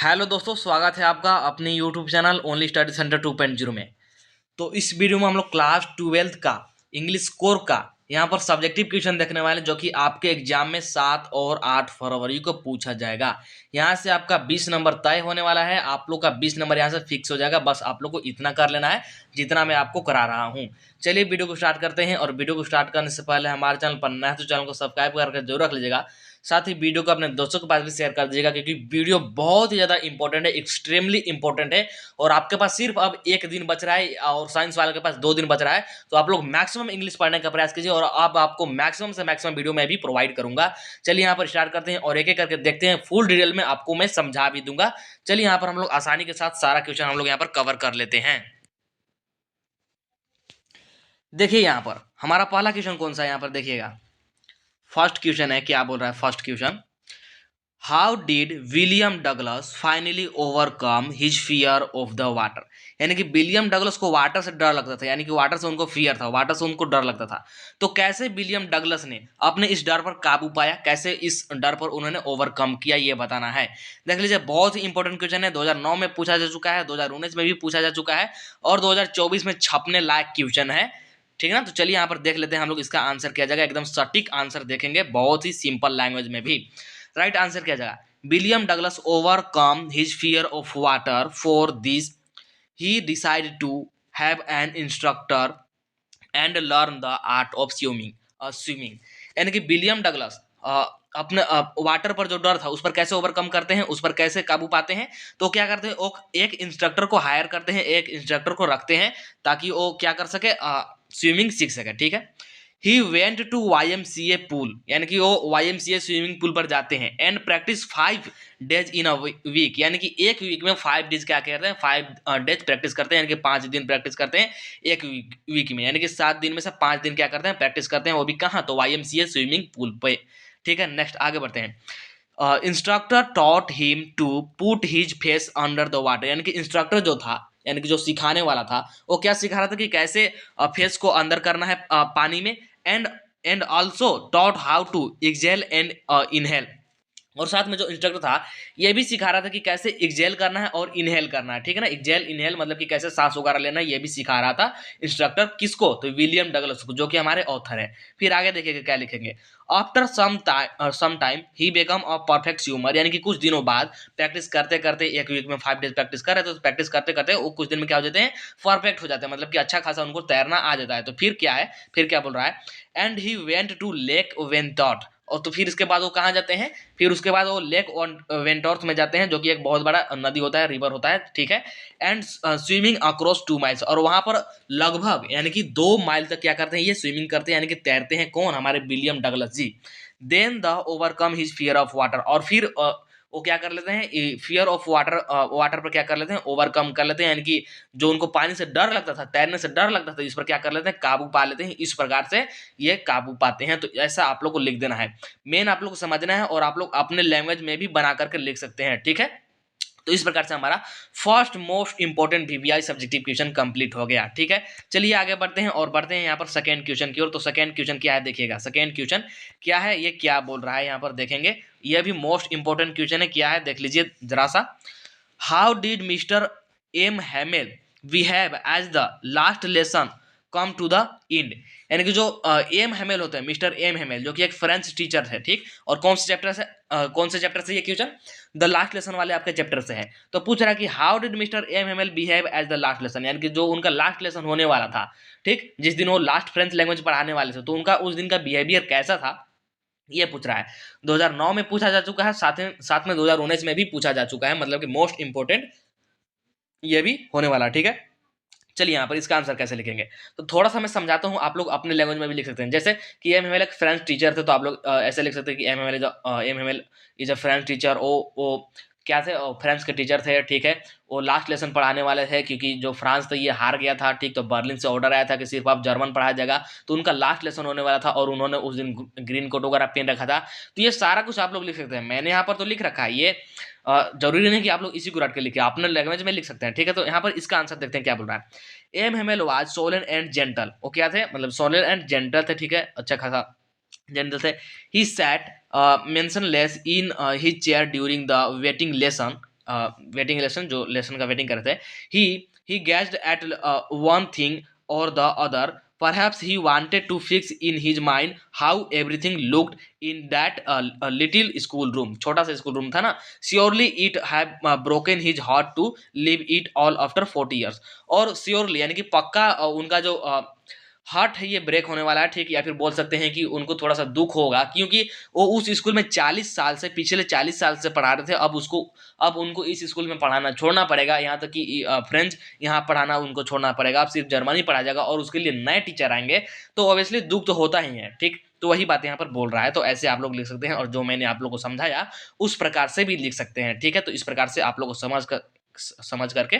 Hello दोस्तों, स्वागत है आपका अपने YouTube channel only study centre 2.0 में। तो इस वीडियो में हम लोग क्लास 12th का इंग्लिश कोर का यहाँ पर सब्जेक्टिव क्वेश्चन देखने वाले, जो कि आपके एग्जाम में 7 और 8 फरवरी को पूछा जाएगा। यहाँ से आपका 20 नंबर तय होने वाला है। आप लोग का 20 नंबर यहाँ से फिक्स हो जाएगा। बस आप लोग को इतना कर लेना है जितना मैं आपको करा रहा हूँ। चलिए वीडियो को स्टार्ट करते हैं। और वीडियो को स्टार्ट करने से पहले हमारे चैनल पर नया है तो चैनल को सब्सक्राइब करके जरूर रख लीजिएगा। साथ ही वीडियो को अपने दोस्तों के पास भी शेयर कर दीजिएगा, क्योंकि वीडियो बहुत ही ज़्यादा इंपॉर्टेंट है, एक्सट्रीमली इंपॉर्टेंट है। और आपके पास सिर्फ अब 1 दिन बच रहा है और साइंस वाले के पास 2 दिन बच रहा है। तो आप लोग मैक्सिमम इंग्लिश पढ़ने का प्रयास कीजिए और अब आपको मैक्सिमम से मैक्सिमम वीडियो मैं भी प्रोवाइड करूंगा। चलिए यहाँ पर स्टार्ट करते हैं और एक एक करके देखते हैं। फुल डिटेल में आपको मैं समझा भी दूंगा। चलिए यहाँ पर हम लोग आसानी के साथ सारा क्वेश्चन हम लोग यहाँ पर कवर कर लेते हैं। देखिए यहाँ पर हमारा पहला क्वेश्चन कौन सा है, यहाँ पर देखिएगा। फर्स्ट क्वेश्चन है, क्या बोल रहा है first question. How did William Douglas finally overcome his fear of the water. यानी कि विलियम डगलस को वाटर से डर लगता था, यानी कि वाटर से उनको फियर था, वाटर से उनको डर लगता था। तो कैसे विलियम डगलस ने अपने इस डर पर काबू पाया, कैसे इस डर पर उन्होंने ओवरकम किया, ये बताना है। देख लीजिए, बहुत ही इंपॉर्टेंट क्वेश्चन है। 2009 में पूछा जा चुका है, 2019 में भी पूछा जा चुका है और 2024 में छपने लायक क्वेश्चन है। ठीक है ना। तो चलिए यहाँ पर देख लेते हैं हम लोग इसका आंसर किया जाएगा। एकदम सटीक आंसर देखेंगे, बहुत ही सिंपल लैंग्वेज में भी। राइट आंसर क्या जाएगा, William Douglas overcome his fear of water. For this he decided to have an instructor and learn the art of swimming. यानी कि विलियम डगलस अपने वाटर पर जो डर था उस पर कैसे ओवरकम करते हैं, उस पर कैसे काबू पाते हैं। तो क्या करते हैं, वो एक इंस्ट्रक्टर को हायर करते हैं, एक इंस्ट्रक्टर को रखते हैं ताकि वो क्या कर सके, स्विमिंग सीख सके। ठीक है। He went to YMCA pool, यानी कि वो YMCA स्विमिंग पूल पर जाते हैं। And practice 5 days in a week, यानी कि एक वीक में 5 डेज क्या करते हैं, 5 डेज प्रैक्टिस करते हैं, यानी कि 5 दिन प्रैक्टिस करते हैं एक वीक में। यानी कि 7 दिन में से 5 दिन क्या करते हैं, प्रैक्टिस करते हैं। वो भी कहाँ, तो YMCA स्विमिंग पूल पे। ठीक है। नेक्स्ट आगे बढ़ते हैं। Instructor taught him to put his face under the water, यानी कि इंस्ट्रक्टर जो था, यानी कि जो सिखाने वाला था, वो क्या सिखा रहा था कि कैसे फेस को अंदर करना है पानी में। And and also taught how to exhale and inhale. और साथ में जो इंस्ट्रक्टर था ये भी सिखा रहा था कि कैसे एक्सेल करना है और इनहेल करना है। ठीक है ना। एक्सेल इनहेल मतलब कि कैसे सांस वगैरह लेना है, ये भी सिखा रहा था इंस्ट्रक्टर। किसको, तो विलियम डगलस को, जो कि हमारे ऑथर है। फिर आगे देखिएगा क्या लिखेंगे। After some time he become a perfect swimmer, यानी कि कुछ दिनों बाद प्रैक्टिस करते करते, एक वीक में 5 डेज प्रैक्टिस कर रहे थे, तो प्रैक्टिस करते करते वो कुछ दिन में क्या हो जाते हैं, परफेक्ट हो जाते हैं, मतलब कि अच्छा खासा उनको तैरना आ जाता है। तो फिर क्या है, फिर क्या बोल रहा है, and he went to lake went out. और तो फिर इसके बाद वो कहाँ जाते हैं, फिर उसके बाद वो लेक वेंटॉर्थ में जाते हैं, जो कि एक बहुत बड़ा नदी होता है, रिवर होता है। ठीक है। एंड स्विमिंग अक्रॉस 2 माइल्स, और वहां पर लगभग यानी कि 2 माइल तक क्या करते हैं, ये स्विमिंग करते हैं, यानी कि तैरते हैं। कौन, हमारे William Douglas ji. Then the overcome his fear of water, और फिर वो क्या कर लेते हैं, फियर ऑफ वाटर, वाटर पर क्या कर लेते हैं, ओवरकम कर लेते हैं। यानी कि जो उनको पानी से डर लगता था, तैरने से डर लगता था, इस पर क्या कर लेते हैं, काबू पा लेते हैं। इस प्रकार से ये काबू पाते हैं। तो ऐसा आप लोग को लिख देना है, मेन आप लोग को समझना है, और आप लोग अपने लैंग्वेज में भी बना करके लिख सकते हैं। ठीक है। तो इस प्रकार से हमारा first most important VBI subjective question complete हो गया। ठीक है। चलिए आगे बढ़ते हैं और बढ़ते हैं यहाँ पर सेकंड क्वेश्चन की ओर। तो सेकंड क्वेश्चन क्या है, देखिएगा सेकंड क्वेश्चन क्या है, ये क्या बोल रहा है, यहाँ पर देखेंगे। ये भी मोस्ट इंपॉर्टेंट क्वेश्चन है, क्या है देख लीजिए जरा सा। How did Mr M Hamel behave as the last lesson come to the end. यानी कि जो एम हेमेल होते हैं, मिस्टर एम हेमेल, जो कि एक फ्रेंच टीचर है। ठीक। और कौन से चैप्टर से, कौन से चैप्टर से ये क्वेश्चन, द लास्ट लेसन वाले आपके चैप्टर से है। तो पूछ रहा है कि how did Mr M Hamel behave as the last lesson, यानी कि जो उनका लास्ट लेसन होने वाला था, ठीक, जिस दिन वो लास्ट फ्रेंच लैंग्वेज पढ़ाने वाले थे, तो उनका उस दिन का बिहेवियर कैसा था, ये पूछ रहा है। 2009 में पूछा जा चुका है, साथ में 2019 में भी पूछा जा चुका है, मतलब कि मोस्ट इंपोर्टेंट ये भी होने वाला। ठीक है। चलिए यहाँ पर इसका आंसर कैसे लिखेंगे, तो थोड़ा सा मैं समझाता हूँ, आप लोग अपने लैंग्वेज में भी लिख सकते हैं। जैसे कि एम एम एल एक फ्रेंच टीचर थे, तो आप लोग ऐसे लिख सकते हैं कि M M L is a French teacher. वो क्या थे, फ्रेंच के टीचर थे। ठीक है। वो लास्ट लेसन पढ़ाने वाले थे, क्योंकि जो फ्रांस था ये हार गया था। ठीक। तो बर्लिन से ऑर्डर आया था कि सिर्फ आप जर्मन पढ़ाया जाएगा, तो उनका लास्ट लेसन होने वाला था, और उन्होंने उस दिन ग्रीन कोट वगैरह पहन रखा था। तो ये सारा कुछ आप लोग लिख सकते हैं। मैंने यहाँ पर तो लिख रखा है, ये जरूरी नहीं कि आप लोग इसी को रट के लिखिए, अपने लैंग्वेज में लिख सकते हैं। ठीक है। तो यहाँ पर इसका आंसर देखते हैं क्या बोल रहा है। M Hamel was solemn and gentle, वो क्या थे, मतलब सोलन एंड जेंटल थे। ठीक है। अच्छा खासा जेंटल थे। He sat mention less in his chair during the waiting lesson waiting lesson, जो लेसन का वेटिंग करते हैं, ही गैज्ड एट वन थिंग और the other. Perhaps he wanted to fix in his mind how everything looked in that little school room. छोटा सा school room था ना. Surely it had broken his heart to leave it all after 40 years. और surely यानी कि पक्का उनका जो हार्ट है ये ब्रेक होने वाला है, ठीक. या फिर बोल सकते हैं कि उनको थोड़ा सा दुख होगा, क्योंकि वो उस स्कूल में 40 साल से, पिछले 40 साल से पढ़ा रहे थे. अब उनको इस स्कूल में पढ़ाना छोड़ना पड़ेगा. यहाँ तक कि फ्रेंच यहाँ पढ़ाना उनको छोड़ना पड़ेगा. अब सिर्फ जर्मनी पढ़ा जाएगा और उसके लिए नए टीचर आएंगे, तो ऑब्वियसली दुख तो होता ही है, ठीक. तो वही बात यहाँ पर बोल रहा है. तो ऐसे आप लोग लिख सकते हैं, और जो मैंने आप लोग को समझाया उस प्रकार से भी लिख सकते हैं, ठीक है. तो इस प्रकार से आप लोग को समझ करके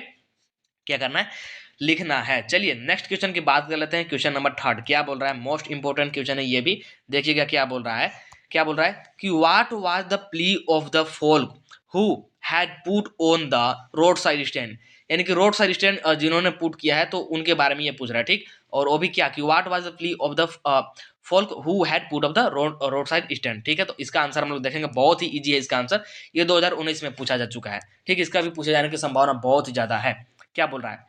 क्या करना है, लिखना है. चलिए नेक्स्ट क्वेश्चन की बात कर लेते हैं. क्वेश्चन नंबर 3 क्या बोल रहा है, मोस्ट इंपोर्टेंट क्वेश्चन है ये भी. देखिएगा क्या बोल रहा है. क्या बोल रहा है कि what was the plea of the folk who had put on the road side stand. यानी कि रोड साइड स्टैंड जिन्होंने पुट किया है, तो उनके बारे में ये पूछ रहा है, ठीक. और वो भी क्या कि what was the plea of the folk who had put off the road side stand, ठीक है. तो इसका आंसर हम लोग देखेंगे, बहुत ही इजी है इसका आंसर. ये 2019 में पूछा जा चुका है, ठीक. इसका भी पूछे जाने की संभावना बहुत ही ज्यादा है. क्या बोल रहा है,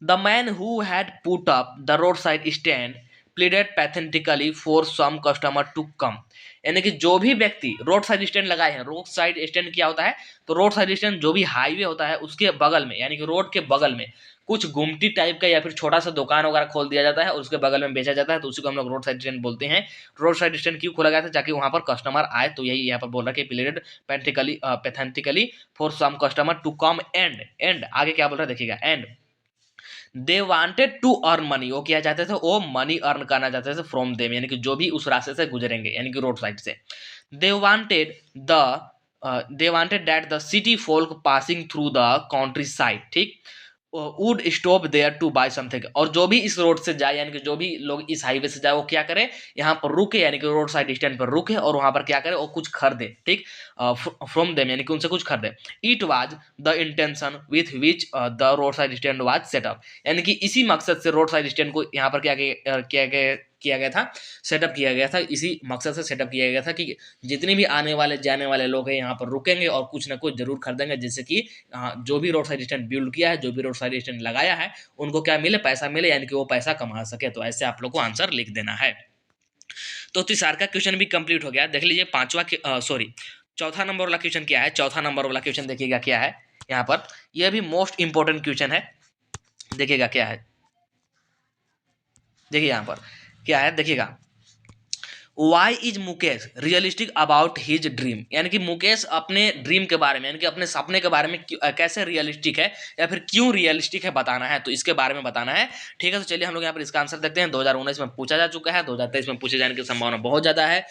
The man who had put up the roadside stand pleaded pathetically for some customer to come. यानी कि जो भी व्यक्ति रोड साइड स्टैंड लगाए हैं, रोड साइड स्टैंड क्या होता है, तो रोड साइड स्टैंड जो भी हाईवे होता है उसके बगल में, यानी कि रोड के बगल में कुछ गुमटी टाइप का या फिर छोटा सा दुकान वगैरह खोल दिया जाता है और उसके बगल में बेचा जाता है, तो उसी को हम लोग रोड साइड स्टैंड बोलते हैं. रोड साइड स्टैंड क्यों खोला गया था, ताकि वहां पर कस्टमर आए. तो यही यहाँ पर बोल रहा है कि pleaded pathetically for some customer to come and आगे क्या बोल रहा है देखिएगा, and they wanted to earn money. वो क्या चाहते थे, वो मनी अर्न करना चाहते थे फ्रॉम देम, यानी कि जो भी उस रास्ते से गुजरेंगे, यानी कि रोड साइड से. They wanted that the city folk passing through the countryside, ठीक, would stop there to buy something. और जो भी इस रोड से जाए, यानी कि जो भी लोग इस हाईवे से जाए, वो क्या करे, यहाँ पर रुके, यानी कि रोड साइड स्टैंड पर रुके और वहां पर क्या करे, वो कुछ खरीदे, ठीक, फ्रॉम देम, यानी कि उनसे कुछ खरीदे. It was the intention with which the road side stand was setup. यानी कि इसी मकसद से रोड साइड स्टैंड को यहाँ पर किया गया था, सेटअप किया गया था. इसी मकसद से सेटअप किया गया था कि जितने भी आने वाले जाने वाले लोग हैं यहाँ पर रुकेंगे और कुछ ना कुछ जरूर खरीदेंगे, जिससे कि जो भी रोड साइड स्टैंड बिल्ड किया है, जो भी रोड साइड स्टैंड लगाया है, उनको क्या मिले, पैसा मिले, यानी कि वो पैसा कमा सके. तो ऐसे आप लोग को आंसर लिख देना है. तो तीसरा का क्वेश्चन भी कंप्लीट हो गया. देख लीजिए चौथा नंबर वाला क्वेश्चन क्या है. चौथा नंबर वाला क्वेश्चन देखिएगा क्या है यहाँ पर. यह भी मोस्ट इंपोर्टेंट क्वेश्चन है. देखिएगा क्या है, देखिए यहाँ पर क्या है, देखिएगा. Why is Mukesh realistic about his dream. यानी कि मुकेश अपने ड्रीम के बारे में, यानी कि अपने सपने के बारे में कैसे रियलिस्टिक है या फिर क्यों रियलिस्टिक है बताना है. तो इसके बारे में बताना है, ठीक है. तो चलिए हम लोग यहाँ पर इसका आंसर देखते हैं. 2019 में पूछा जा चुका है, 2023 में पूछे जाने की संभावना बहुत ज़्यादा है,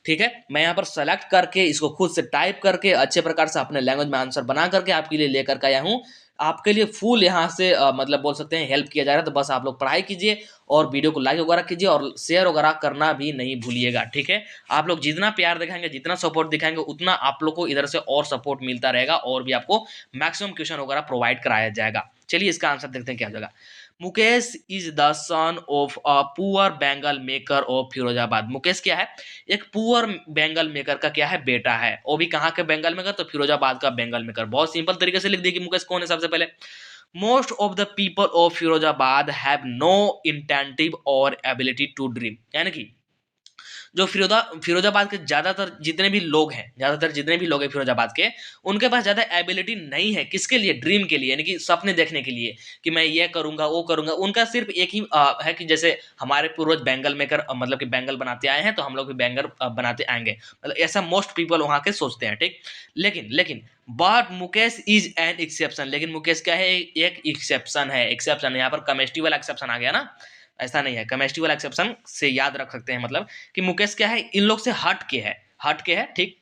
ठीक है. मैं यहाँ पर सेलेक्ट करके इसको खुद से टाइप करके अच्छे प्रकार से अपने लैंग्वेज में आंसर बना करके आपके लिए लेकर के आया हूँ. आपके लिए फुल यहाँ से मतलब बोल सकते हैं हेल्प किया जा रहा है. तो बस आप लोग पढ़ाई कीजिए और वीडियो को लाइक वगैरह कीजिए और शेयर वगैरह करना भी नहीं भूलिएगा, ठीक है. आप लोग जितना प्यार दिखाएंगे, जितना सपोर्ट दिखाएंगे, उतना आप लोग को इधर से और सपोर्ट मिलता रहेगा और भी आपको मैक्सिमम क्वेश्चन वगैरह प्रोवाइड कराया जाएगा. चलिए इसका आंसर देखते हैं क्या हो जाएगा. Mukesh is the son of a poor bangle maker of Firozabad. Mukesh क्या है, एक पुअर बैंगल मेकर का क्या है, बेटा है. वो भी कहाँ के बैंगल मेकर, तो फिरोजाबाद का बैंगल मेकर. बहुत सिंपल तरीके से लिख दिए कि मुकेश कौन है. सबसे पहले most of the people of Firozabad have no incentive और एबिलिटी टू ड्रीम. यानी कि जो फिरोजाबाद के ज्यादातर जितने भी लोग हैं फिरोजाबाद के, उनके पास ज्यादा एबिलिटी नहीं है. किसके लिए, ड्रीम के लिए, यानी कि सपने देखने के लिए कि मैं ये करूंगा वो करूंगा. उनका सिर्फ एक ही है कि जैसे हमारे पूर्वज बैंगल मेकर मतलब कि बैंगल बनाते आए हैं, तो हम लोग भी बैंगल बनाते आएंगे. मतलब ऐसा मोस्ट पीपल वहां के सोचते हैं, ठीक. लेकिन but Mukesh is an exception. लेकिन मुकेश क्या है, एक एक्सेप्शन है. एक्सेप्शन यहाँ पर केमिस्ट्री वाला एक्सेप्शन आ गया ना, ऐसा नहीं है. केमिस्ट्री वाला एक्सेप्शन से याद रख सकते हैं, मतलब कि मुकेश क्या है, इन लोग से हट के है, ठीक.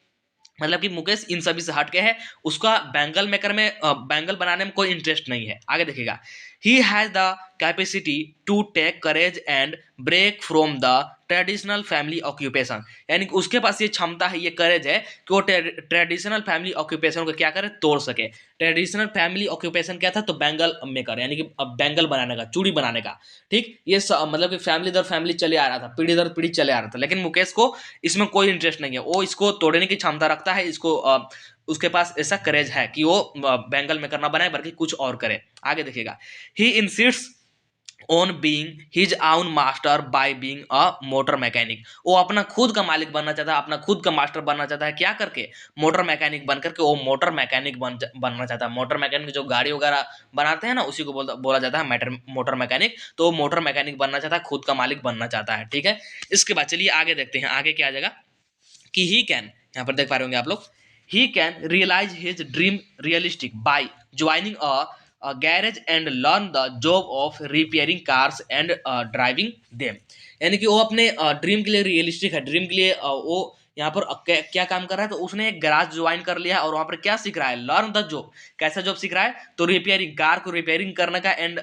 मतलब कि मुकेश इन सभी से हट के है. उसका बैंगल मेकर में बैंगल बनाने में कोई इंटरेस्ट नहीं है. आगे देखिएगा. He has the capacity to take courage and break from the traditional family occupation. यानी कि उसके पास ये क्षमता है, ये करेज है कि वो ट्रेडिशनल फैमिली ऑक्यूपेशन को क्या करे, तोड़ सके. ट्रेडिशनल फैमिली ऑक्यूपेशन क्या था, तो बैंगल मेकर, यानी कि बैंगल बनाने का, चूड़ी बनाने का, ठीक. ये मतलब कि फैमिली दर फैमिली चले आ रहा था, पीढ़ी दर पीढ़ी चले आ रहा था. लेकिन मुकेश को इसमें कोई इंटरेस्ट नहीं है. वो इसको तोड़ने की क्षमता रखता है, इसको उसके पास ऐसा करेज है कि वो बेंगल में करना बनाए बल्कि कुछ और करे। आगे देखिएगा, ही इंसिस्ट्स ऑन बीइंग हिज आउन master by being a motor mechanic. वो अपना खुद का मालिक बनना चाहता है, अपना खुद का मास्टर बनना चाहता है, क्या करके? मोटर मैकेनिक बन करके वो मोटर मैकेनिक बनना चाहता है। मोटर मैकेनिक जो गाड़ी वगैरह बनाते हैं ना, उसी को बोला जाता है मोटर मैकेनिक। तो वो मोटर मैकेनिक बनना चाहता है, खुद का मालिक बनना चाहता है। ठीक है, इसके बाद चलिए आगे देखते हैं, आगे क्या आ जाएगा कि ही कैन, यहाँ पर देख पा रहे होंगे आप लोग, he can realise his dream realistic by joining a garage and learn the job of repairing cars and driving them। यानी कि वो अपने ड्रीम के लिए रियलिस्टिक है, ड्रीम के लिए वो यहाँ पर क्या काम कर रहा है, तो उसने एक गैराज ज्वाइन कर लिया और वहाँ पर क्या सीख रहा है? Learn the job. कैसा जॉब सीख रहा है? तो रिपेयरिंग, कार को रिपेयरिंग करने का एंड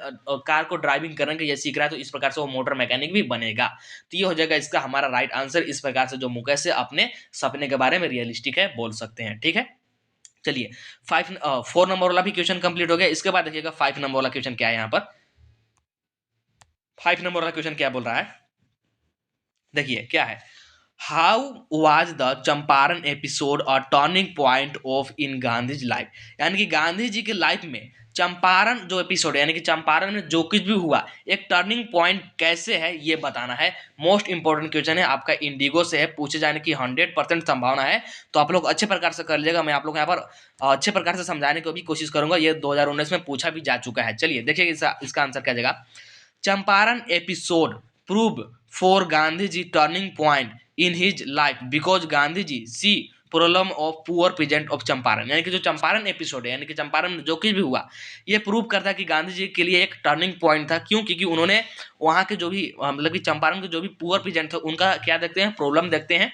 कार को ड्राइविंग करने का ये सीख रहा है। तो इस प्रकार से वो मोटर मैकेनिक भी बनेगा। तो ये हो जाएगा इसका हमारा राइट आंसर। इस प्रकार से जो मुकेश है अपने सपने के बारे में रियलिस्टिक है बोल सकते हैं। ठीक है, चलिए 4 नंबर वाला भी क्वेश्चन कंप्लीट हो गया। इसके बाद देखिएगा 5 नंबर वाला क्वेश्चन क्या है। यहाँ पर 5 नंबर वाला क्वेश्चन क्या बोल रहा है, देखिए क्या है। How was the Champaran episode a turning point of in Gandhi life. यानी कि गांधी जी के लाइफ में चंपारण जो एपिसोड है, यानी कि चंपारण में जो कुछ भी हुआ, एक टर्निंग पॉइंट कैसे है ये बताना है। मोस्ट इंपॉर्टेंट क्वेश्चन है, आपका इंडिगो से है, पूछे जाने की 100% संभावना है। तो आप लोग अच्छे प्रकार से कर लीजिएगा। मैं आप लोग यहाँ पर अच्छे प्रकार से समझाने की भी कोशिश करूंगा। ये 2019 में पूछा भी जा चुका है। चलिए देखिए इसका आंसर क्या जाएगा। Champaran episode prove for Gandhi ji turning point in his life because Gandhi ji see problem of poor peasant of Champaran. यानी कि जो चंपारण एपिसोड है, यानी कि चंपारण में जो कुछ भी हुआ, ये प्रूव करता है कि गांधी जी के लिए एक टर्निंग पॉइंट था। क्यों? क्योंकि उन्होंने वहाँ के जो भी मतलब कि चंपारण के जो भी पुअर पीजेंट थे उनका क्या देखते हैं? प्रॉब्लम देखते हैं।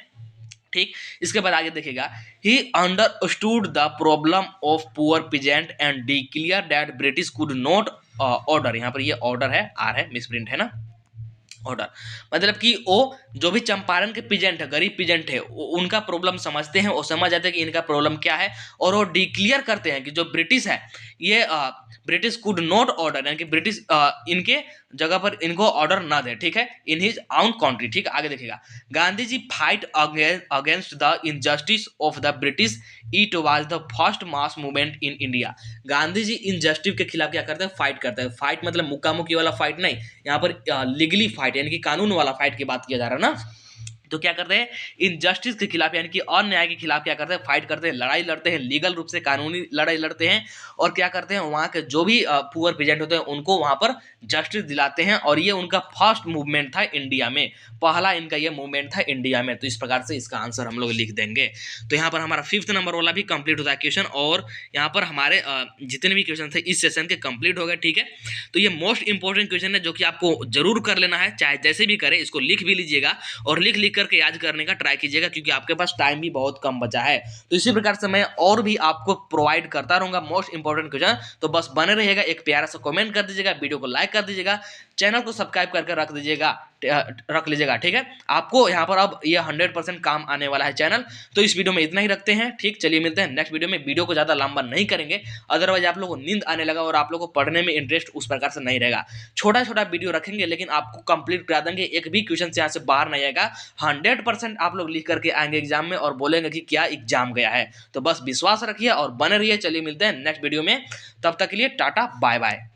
ठीक, इसके बाद आगे देखिएगा, he understood the problem of poor peasant and declare that British could not order. यहाँ पर ये ऑर्डर है, आर है, मिसप्रिंट है ना, ऑर्डर। मतलब कि वो जो भी चंपारण के पीजेंट है, गरीब पीजेंट है, उनका प्रॉब्लम समझते हैं, वो समझ जाते हैं कि इनका प्रॉब्लम क्या है, और वो डिक्लेयर करते हैं कि जो ब्रिटिश है ये ब्रिटिश कुड नॉट ऑर्डर, यानी कि ब्रिटिश इनके जगह पर इनको ऑर्डर ना दे। ठीक है, इन हिज आउन कंट्री। ठीक, आगे देखिएगा, Gandhi ji fight against the injustice of the British, it was the first mass movement in India. Gandhi ji injustice के खिलाफ क्या करते हैं? फाइट करते हैं। फाइट मतलब मुक्का मुक्की वाला फाइट नहीं, यहाँ पर लीगली फाइट, यानी कि कानून वाला फाइट की बात किया जा रहा है ना। तो क्या करते हैं? इनजस्टिस के खिलाफ, यानी कि अन्याय के खिलाफ क्या करते हैं? फाइट करते हैं, लड़ाई लड़ते हैं, लीगल रूप से कानूनी लड़ाई लड़ते हैं। और क्या करते हैं? वहाँ के जो भी पुअर पीजेंट होते हैं उनको वहाँ पर जस्टिस दिलाते हैं। और ये उनका फर्स्ट मूवमेंट था इंडिया में, पहला इनका ये मूवमेंट था इंडिया में। तो इस प्रकार से इसका आंसर हम लोग लिख देंगे। तो यहाँ पर हमारा 5th नंबर वाला भी कंप्लीट होता है क्वेश्चन, और यहाँ पर हमारे जितने भी क्वेश्चन थे इस सेशन के कंप्लीट हो गए। ठीक है, तो ये मोस्ट इंपॉर्टेंट क्वेश्चन है जो कि आपको जरूर कर लेना है, चाहे जैसे भी करें। इसको लिख भी लीजिएगा और लिख लिख करके याद करने का ट्राई कीजिएगा, क्योंकि आपके पास टाइम भी बहुत कम बचा है। तो इसी प्रकार से मैं और भी आपको प्रोवाइड करता रहूंगा मोस्ट इंपॉर्टेंट क्वेश्चन। तो बस बने रहिएगा, एक प्यारा सा कमेंट कर दीजिएगा, वीडियो को लाइक कर दीजिएगा, चैनल को सब्सक्राइब करके रख लीजिएगा। ठीक है, आपको यहाँ पर अब ये 100% काम आने वाला है चैनल। तो इस वीडियो में इतना ही रखते हैं। ठीक, चलिए मिलते हैं नेक्स्ट वीडियो में। वीडियो को ज़्यादा लंबा नहीं करेंगे, अदरवाइज आप लोगों को नींद आने लगा और आप लोगों को पढ़ने में इंटरेस्ट उस प्रकार से नहीं रहेगा। छोटा छोटा वीडियो रखेंगे, लेकिन आपको कंप्लीट करा देंगे, एक भी क्वेश्चन से यहाँ से बाहर नहीं आएगा। 100% आप लोग लिख करके आएंगे एग्जाम में और बोलेंगे कि क्या एग्जाम गया है। तो बस विश्वास रखिए और बने रहिए। चलिए मिलते हैं नेक्स्ट वीडियो में, तब तक के लिए टाटा बाय बाय।